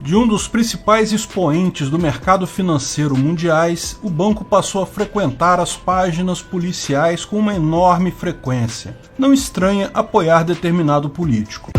De um dos principais expoentes do mercado financeiro mundiais, o banco passou a frequentar as páginas policiais com uma enorme frequência. Não estranha apoiar determinado político.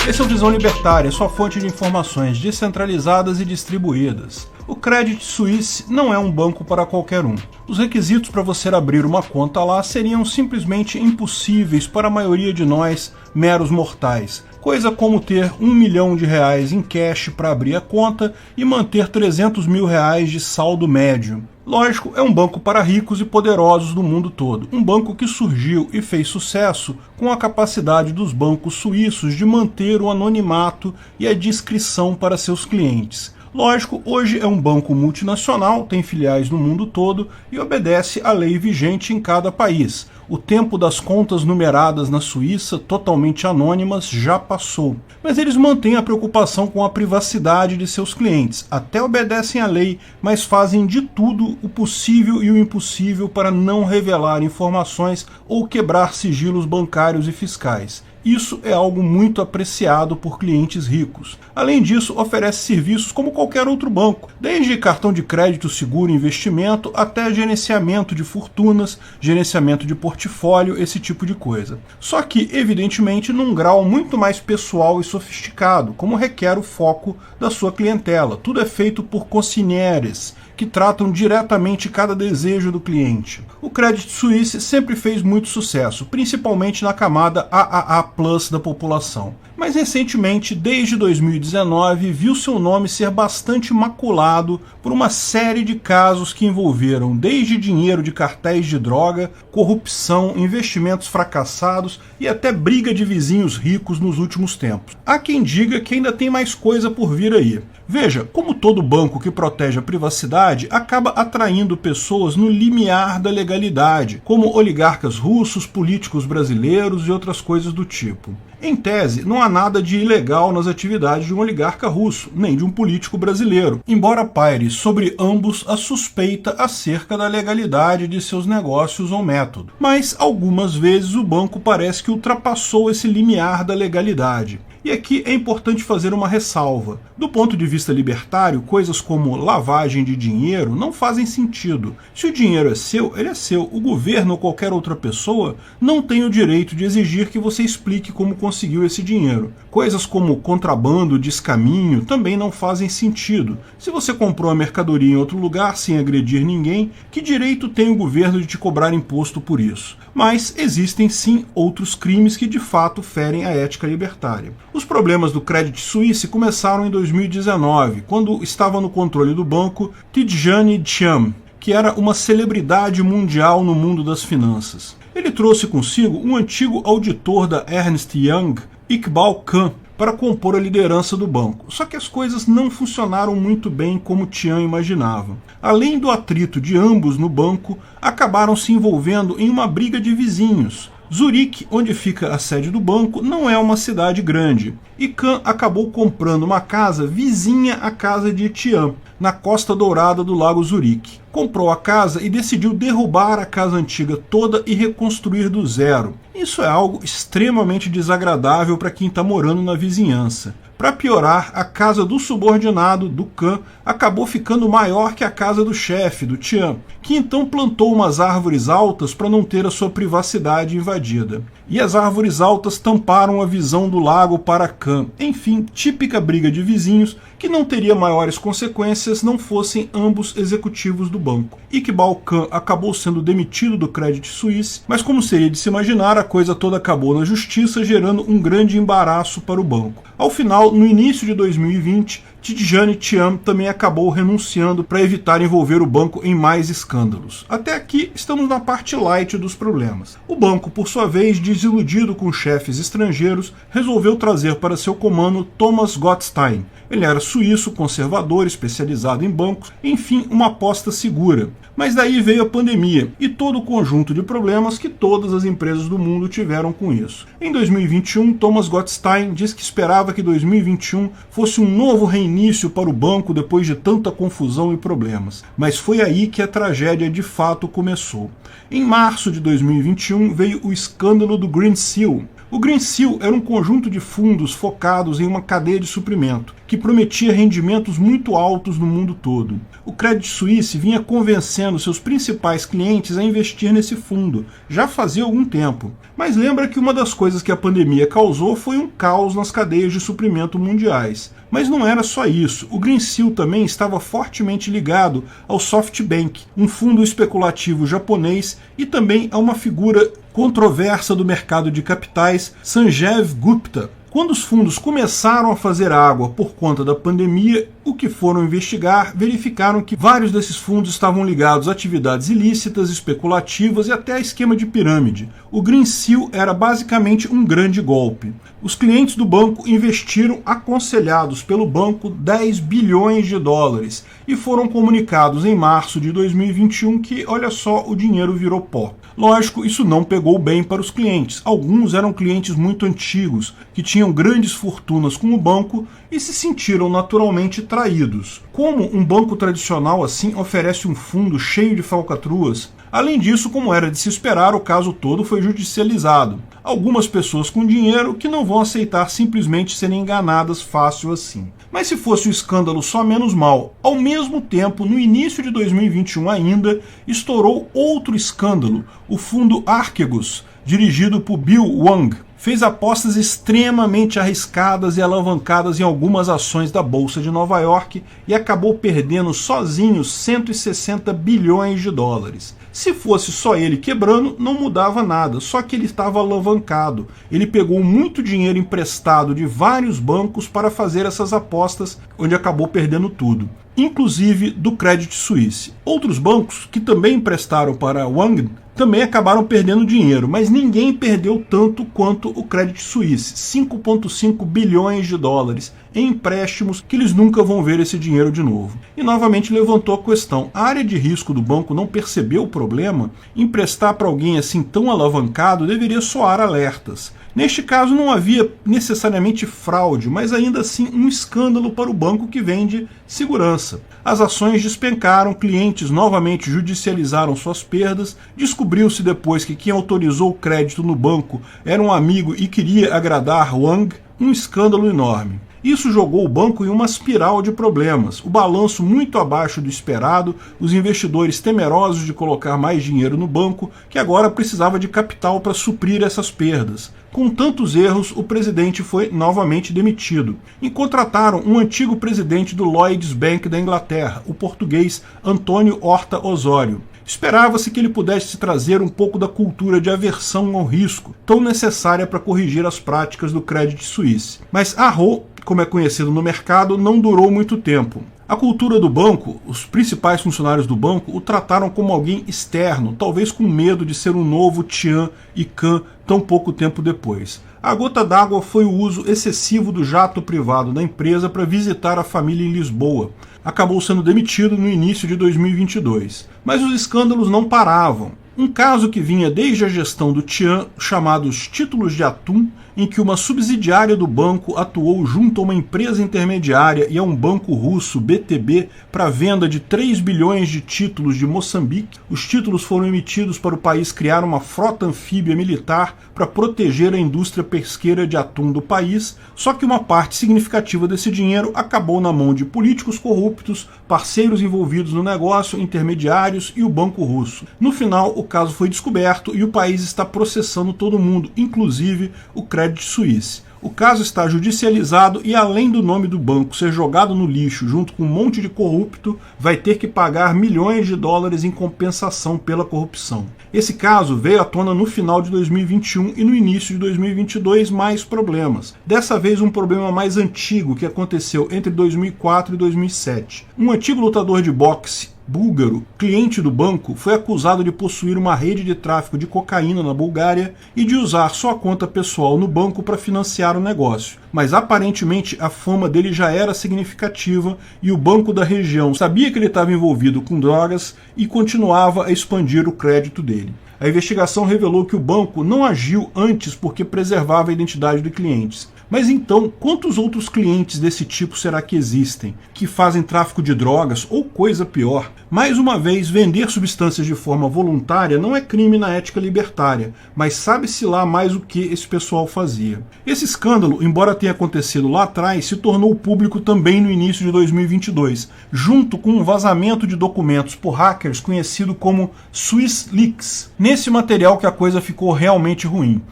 Esse é o Visão Libertária, sua fonte de informações descentralizadas e distribuídas. O Credit Suisse não é um banco para qualquer um. Os requisitos para você abrir uma conta lá seriam simplesmente impossíveis para a maioria de nós, meros mortais. Coisa como ter R$1 milhão em cash para abrir a conta e manter R$300 mil de saldo médio. Lógico, é um banco para ricos e poderosos do mundo todo. Um banco que surgiu e fez sucesso com a capacidade dos bancos suíços de manter o anonimato e a discrição para seus clientes. Lógico, hoje é um banco multinacional, tem filiais no mundo todo e obedece à lei vigente em cada país. O tempo das contas numeradas na Suíça, totalmente anônimas, já passou. Mas eles mantêm a preocupação com a privacidade de seus clientes. Até obedecem à lei, mas fazem de tudo o possível e o impossível para não revelar informações ou quebrar sigilos bancários e fiscais. Isso é algo muito apreciado por clientes ricos. Além disso, oferece serviços como qualquer outro banco, desde cartão de crédito seguro investimento até gerenciamento de fortunas, gerenciamento de portfólio, esse tipo de coisa. Só que, evidentemente, num grau muito mais pessoal e sofisticado, como requer o foco da sua clientela. Tudo é feito por concierges, que tratam diretamente cada desejo do cliente. O Credit Suisse sempre fez muito sucesso, principalmente na camada AAA+ da população. Mas recentemente, desde 2019, viu seu nome ser bastante maculado por uma série de casos que envolveram desde dinheiro de cartéis de droga, corrupção, investimentos fracassados e até briga de vizinhos ricos nos últimos tempos. Há quem diga que ainda tem mais coisa por vir aí. Veja, como todo banco que protege a privacidade acaba atraindo pessoas no limiar da legalidade, como oligarcas russos, políticos brasileiros e outras coisas do tipo. Em tese, não há nada de ilegal nas atividades de um oligarca russo, nem de um político brasileiro, embora paire sobre ambos a suspeita acerca da legalidade de seus negócios ou método. Mas, algumas vezes, o banco parece que ultrapassou esse limiar da legalidade. E aqui é importante fazer uma ressalva. Do ponto de vista libertário, coisas como lavagem de dinheiro não fazem sentido. Se o dinheiro é seu, ele é seu. O governo ou qualquer outra pessoa não tem o direito de exigir que você explique como conseguiu esse dinheiro. Coisas como contrabando, descaminho, também não fazem sentido. Se você comprou a mercadoria em outro lugar sem agredir ninguém, que direito tem o governo de te cobrar imposto por isso? Mas existem sim outros crimes que de fato ferem a ética libertária. Os problemas do Credit Suisse começaram em 2019, quando estava no controle do banco Tidjane Thiam, que era uma celebridade mundial no mundo das finanças. Ele trouxe consigo um antigo auditor da Ernst Young, Iqbal Khan, para compor a liderança do banco. Só que as coisas não funcionaram muito bem como Thiam imaginava. Além do atrito de ambos no banco, acabaram se envolvendo em uma briga de vizinhos. Zurique, onde fica a sede do banco, não é uma cidade grande, e Khan acabou comprando uma casa vizinha à casa de Thiam, na Costa Dourada do Lago Zurique. Comprou a casa e decidiu derrubar a casa antiga toda e reconstruir do zero. Isso é algo extremamente desagradável para quem está morando na vizinhança. Para piorar, a casa do subordinado, do Khan, acabou ficando maior que a casa do chefe, do Thiam, que então plantou umas árvores altas para não ter a sua privacidade invadida. E as árvores altas tamparam a visão do lago para Khan. Enfim, típica briga de vizinhos que não teria maiores consequências não fossem ambos executivos do banco. Iqbal Khan acabou sendo demitido do Credit Suisse, mas como seria de se imaginar, a coisa toda acabou na justiça, gerando um grande embaraço para o banco. Ao final, no início de 2020, Tidjane Thiam também acabou renunciando para evitar envolver o banco em mais escândalos. Até aqui, estamos na parte light dos problemas. O banco, por sua vez, desiludido com chefes estrangeiros, resolveu trazer para seu comando Thomas Gottstein. Ele era suíço, conservador, especializado em bancos, enfim, uma aposta segura. Mas daí veio a pandemia e todo o conjunto de problemas que todas as empresas do mundo tiveram com isso. Em 2021, Thomas Gottstein disse que esperava que 2021 fosse um novo reinício para o banco depois de tanta confusão e problemas. Mas foi aí que a tragédia de fato começou. Em março de 2021 veio o escândalo do Greensill. O Greensill era um conjunto de fundos focados em uma cadeia de suprimento, que prometia rendimentos muito altos no mundo todo. O Credit Suisse vinha convencendo seus principais clientes a investir nesse fundo, já fazia algum tempo. Mas lembra que uma das coisas que a pandemia causou foi um caos nas cadeias de suprimento mundiais. Mas não era só isso, o Greensill também estava fortemente ligado ao SoftBank, um fundo especulativo japonês, e também a uma figura controversa do mercado de capitais, Sanjeev Gupta. Quando os fundos começaram a fazer água por conta da pandemia, o que foram investigar, verificaram que vários desses fundos estavam ligados a atividades ilícitas, especulativas e até a esquema de pirâmide. O Greensill era basicamente um grande golpe. Os clientes do banco investiram, aconselhados pelo banco, 10 bilhões de dólares e foram comunicados em março de 2021 que, olha só, o dinheiro virou pó. Lógico, isso não pegou bem para os clientes. Alguns eram clientes muito antigos, que tinham grandes fortunas com o banco e se sentiram naturalmente traídos. Como um banco tradicional assim oferece um fundo cheio de falcatruas? Além disso, como era de se esperar, o caso todo foi judicializado. Algumas pessoas com dinheiro que não vão aceitar simplesmente serem enganadas fácil assim. Mas se fosse um escândalo só menos mal, ao mesmo tempo, no início de 2021 ainda, estourou outro escândalo, o fundo Archegos, dirigido por Bill Hwang. Fez apostas extremamente arriscadas e alavancadas em algumas ações da Bolsa de Nova York e acabou perdendo sozinho 160 bilhões de dólares. Se fosse só ele quebrando, não mudava nada, só que ele estava alavancado. Ele pegou muito dinheiro emprestado de vários bancos para fazer essas apostas, onde acabou perdendo tudo, inclusive do Credit Suisse. Outros bancos que também emprestaram para Wang também acabaram perdendo dinheiro, mas ninguém perdeu tanto quanto o Credit Suisse, 5,5 bilhões de dólares em empréstimos que eles nunca vão ver esse dinheiro de novo. E novamente levantou a questão, a área de risco do banco não percebeu o problema? Emprestar para alguém assim tão alavancado deveria soar alertas. Neste caso não havia necessariamente fraude, mas ainda assim um escândalo para o banco que vende segurança. As ações despencaram, clientes novamente judicializaram suas perdas, descobriu-se depois que quem autorizou o crédito no banco era um amigo e queria agradar Wang, um escândalo enorme. Isso jogou o banco em uma espiral de problemas, o balanço muito abaixo do esperado, os investidores temerosos de colocar mais dinheiro no banco, que agora precisava de capital para suprir essas perdas. Com tantos erros, o presidente foi novamente demitido e contrataram um antigo presidente do Lloyds Bank da Inglaterra, o português Antônio Horta Osório. Esperava-se que ele pudesse trazer um pouco da cultura de aversão ao risco, tão necessária para corrigir as práticas do Credit Suisse. Mas Arro, como é conhecido no mercado, não durou muito tempo. A cultura do banco, os principais funcionários do banco o trataram como alguém externo, talvez com medo de ser um novo Tian e Can tão pouco tempo depois. A gota d'água foi o uso excessivo do jato privado da empresa para visitar a família em Lisboa. Acabou sendo demitido no início de 2022. Mas os escândalos não paravam. Um caso que vinha desde a gestão do Tian, chamados títulos de atum, em que uma subsidiária do banco atuou junto a uma empresa intermediária e a um banco russo, BTB, para a venda de 3 bilhões de títulos de Moçambique. Os títulos foram emitidos para o país criar uma frota anfíbia militar para proteger a indústria pesqueira de atum do país, só que uma parte significativa desse dinheiro acabou na mão de políticos corruptos, parceiros envolvidos no negócio, intermediários e o banco russo. No final, o caso foi descoberto e o país está processando todo mundo, inclusive o Credit Suisse. O caso está judicializado e, além do nome do banco ser jogado no lixo junto com um monte de corrupto, vai ter que pagar milhões de dólares em compensação pela corrupção. Esse caso veio à tona no final de 2021 e no início de 2022 mais problemas. Dessa vez um problema mais antigo que aconteceu entre 2004 e 2007. Um antigo lutador de boxe búlgaro, cliente do banco, foi acusado de possuir uma rede de tráfico de cocaína na Bulgária e de usar sua conta pessoal no banco para financiar o negócio. Mas aparentemente a fama dele já era significativa e o banco da região sabia que ele estava envolvido com drogas e continuava a expandir o crédito dele. A investigação revelou que o banco não agiu antes porque preservava a identidade de clientes, Mas então, quantos outros clientes desse tipo será que existem, que fazem tráfico de drogas ou coisa pior? Mais uma vez, vender substâncias de forma voluntária não é crime na ética libertária, mas sabe-se lá mais o que esse pessoal fazia. Esse escândalo, embora tenha acontecido lá atrás, se tornou público também no início de 2022, junto com um vazamento de documentos por hackers conhecido como SwissLeaks. Nesse material que a coisa ficou realmente ruim.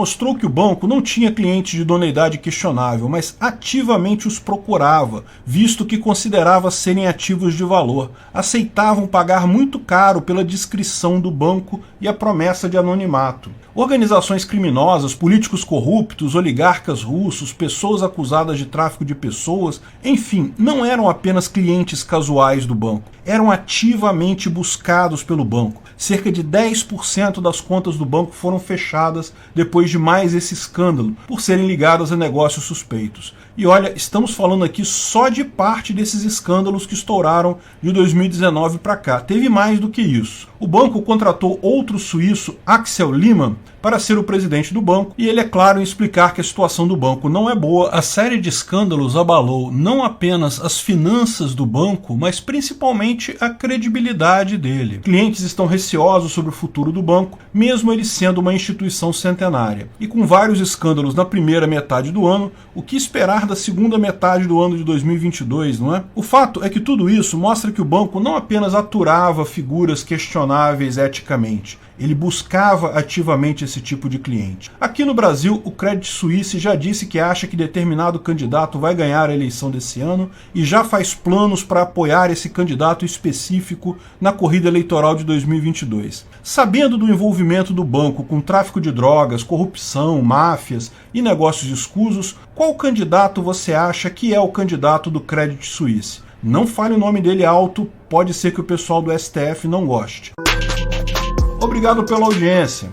Mostrou que o banco não tinha clientes de idoneidade questionável, mas ativamente os procurava, visto que considerava serem ativos de valor. Aceitavam pagar muito caro pela discrição do banco e a promessa de anonimato. Organizações criminosas, políticos corruptos, oligarcas russos, pessoas acusadas de tráfico de pessoas, enfim, não eram apenas clientes casuais do banco, eram ativamente buscados pelo banco. Cerca de 10% das contas do banco foram fechadas depois de mais esse escândalo, por serem ligadas a negócios suspeitos. E olha, estamos falando aqui só de parte desses escândalos que estouraram de 2019 para cá. Teve mais do que isso. O banco contratou outro suíço, Axel Lehmann, para ser o presidente do banco, e ele é claro em explicar que a situação do banco não é boa. A série de escândalos abalou não apenas as finanças do banco, mas principalmente a credibilidade dele. Clientes estão receosos sobre o futuro do banco, mesmo ele sendo uma instituição centenária. E com vários escândalos na primeira metade do ano, o que esperar da segunda metade do ano de 2022, não é? O fato é que tudo isso mostra que o banco não apenas aturava figuras questionáveis eticamente, ele buscava ativamente esse tipo de cliente. Aqui no Brasil, o Credit Suisse já disse que acha que determinado candidato vai ganhar a eleição desse ano e já faz planos para apoiar esse candidato específico na corrida eleitoral de 2022. Sabendo do envolvimento do banco com tráfico de drogas, corrupção, máfias e negócios escusos, qual candidato você acha que é o candidato do Credit Suisse? Não fale o nome dele alto, pode ser que o pessoal do STF não goste. Obrigado pela audiência.